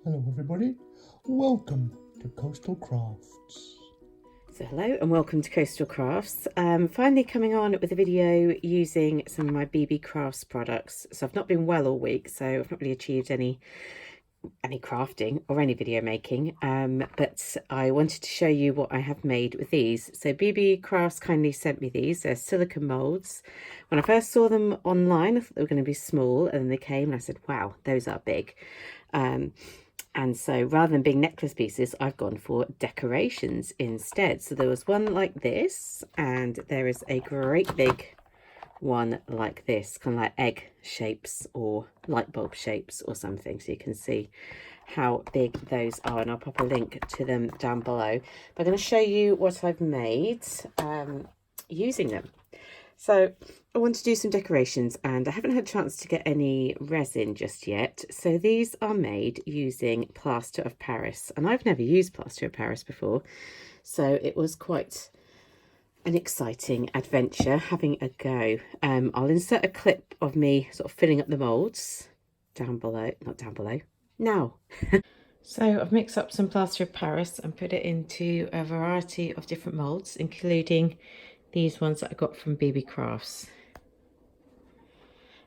Hello everybody, welcome to Coastal Crafts. So hello and welcome to Coastal Crafts. Finally coming on with a video using some of my BeeBeeCrafts products. So I've not been well all week, so I've not really achieved any crafting or any video making, but I wanted to show you what I have made with these. So BeeBeeCrafts kindly sent me these. They're silicone molds. When I first saw them online, I thought they were going to be small, and then they came and I said, wow, those are big. And so rather than being necklace pieces, I've gone for decorations instead. So there was one like this, and there is a great big one like this, kind of like egg shapes or light bulb shapes or something. So you can see how big those are, and I'll pop a link to them down below. But I'm going to show you what I've made using them. So I want to do some decorations, and I haven't had a chance to get any resin just yet. So these are made using plaster of Paris, and I've never used plaster of Paris before. So it was quite an exciting adventure having a go. I'll insert a clip of me sort of filling up the molds down below, not down below, now. So I've mixed up some plaster of Paris and put it into a variety of different molds, including these ones that I got from BeeBeeCrafts.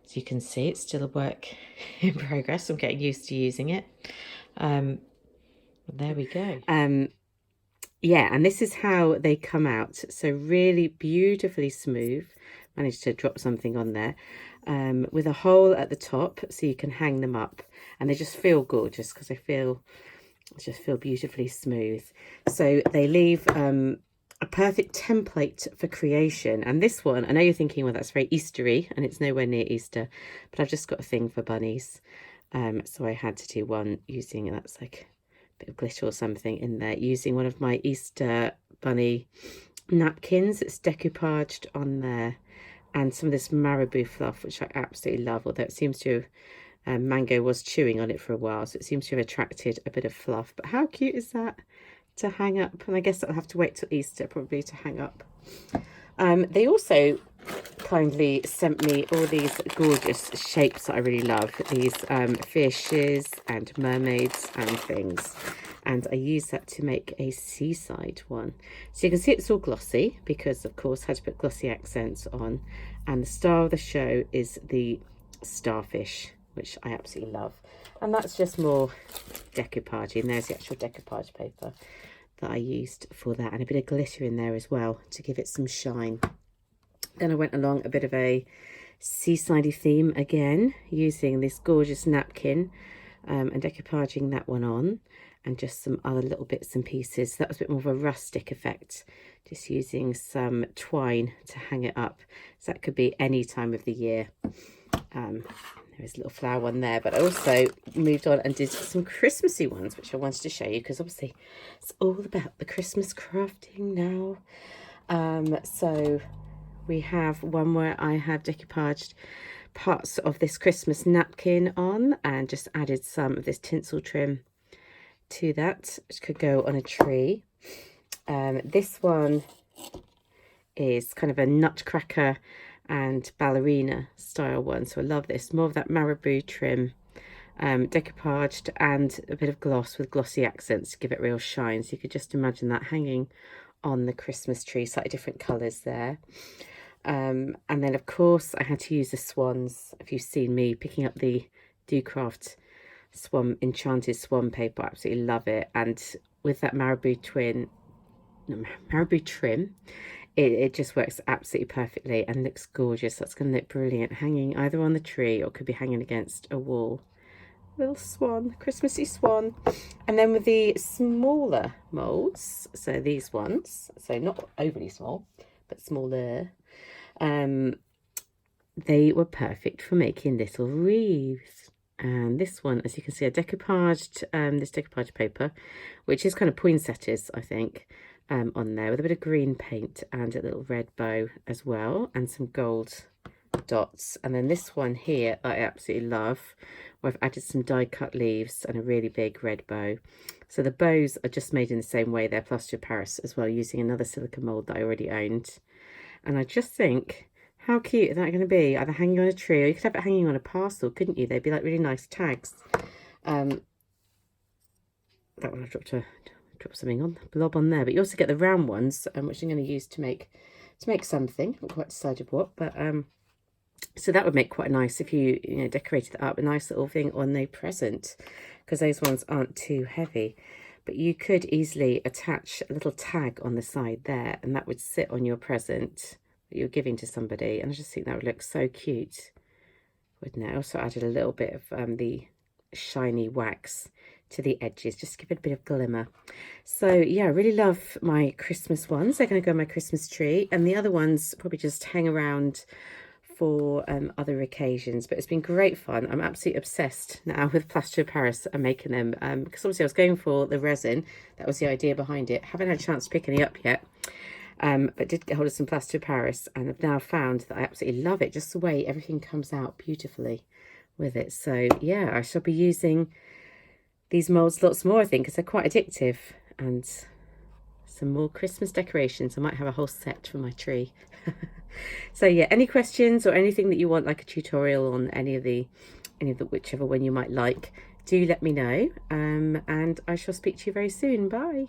As you can see, it's still a work in progress. I'm getting used to using it. There we go. Yeah, and this is how they come out. So really beautifully smooth. Managed to drop something on there with a hole at the top so you can hang them up, and they just feel gorgeous because they just feel beautifully smooth. So they leave a perfect template for creation. And this one, I know you're thinking, well, that's very Eastery, and it's nowhere near Easter, but I've just got a thing for bunnies. So I had to do one using, that's like a bit of glitter or something in there, using one of my Easter bunny napkins. It's decoupaged on there, and some of this marabou fluff, which I absolutely love, although it seems to Mango was chewing on it for a while, so it seems to have attracted a bit of fluff. But how cute is that to hang up? And I guess I'll have to wait till Easter probably to hang up. They also kindly sent me all these gorgeous shapes that I really love, these fishes and mermaids and things, and I use that to make a seaside one. So you can see it's all glossy because of course I had to put glossy accents on, and the star of the show is the starfish, which I absolutely love. And that's just more decoupage, and there's the actual decoupage paper that I used for that, and a bit of glitter in there as well to give it some shine. Then I went along a bit of a seaside theme again, using this gorgeous napkin and decoupaging that one on, and just some other little bits and pieces. That was a bit more of a rustic effect, just using some twine to hang it up. So that could be any time of the year. There's a little flower one there, but I also moved on and did some Christmassy ones, which I wanted to show you because obviously it's all about the Christmas crafting now. So we have one where I have decoupaged parts of this Christmas napkin on and just added some of this tinsel trim to that, which could go on a tree. This one is kind of a nutcracker and ballerina style one, so I love this. More of that marabou trim, decoupaged, and a bit of gloss with glossy accents to give it real shine. So you could just imagine that hanging on the Christmas tree, slightly different colours there. And then of course I had to use the swans. If you've seen me picking up the BeeCraft swan, enchanted swan paper, I absolutely love it. And with that marabou trim, it just works absolutely perfectly and looks gorgeous. That's going to look brilliant hanging either on the tree or could be hanging against a wall. Little swan, Christmassy swan. And then with the smaller molds, so these ones, so not overly small, but smaller, they were perfect for making little wreaths. And this one, as you can see, I decoupaged this decoupage paper, which is kind of poinsettias, I think, on there with a bit of green paint and a little red bow as well, and some gold dots. And then this one here I absolutely love, where I've added some die cut leaves and a really big red bow. So the bows are just made in the same way. They're plaster of Paris as well, using another silicone mold that I already owned. And I just think, how cute are that going to be? Either hanging on a tree, or you could have it hanging on a parcel, couldn't you? They'd be like really nice tags. that one I dropped something on, blob on there. But you also get the round ones, which I'm going to use to make something. I haven't quite decided what, but so that would make quite nice if you decorated that up, a nice little thing on a present, because those ones aren't too heavy. But you could easily attach a little tag on the side there, and that would sit on your present that you're giving to somebody. And I just think that would look so cute, wouldn't it? I also added a little bit of the shiny wax to the edges, just to give it a bit of glimmer. So yeah, I really love my Christmas ones. They're going to go on my Christmas tree, and the other ones probably just hang around for other occasions. But it's been great fun. I'm absolutely obsessed now with plaster of Paris and making them, because obviously I was going for the resin. That was the idea behind it. Haven't had a chance to pick any up yet, but did get hold of some plaster of Paris, and I've now found that I absolutely love it, just the way everything comes out beautifully with it. So yeah, I shall be using these molds lots more, I think, because they're quite addictive. And some more Christmas decorations. I might have a whole set for my tree. So yeah, any questions or anything that you want, like a tutorial on any of the whichever one you might like, do let me know, and I shall speak to you very soon. Bye.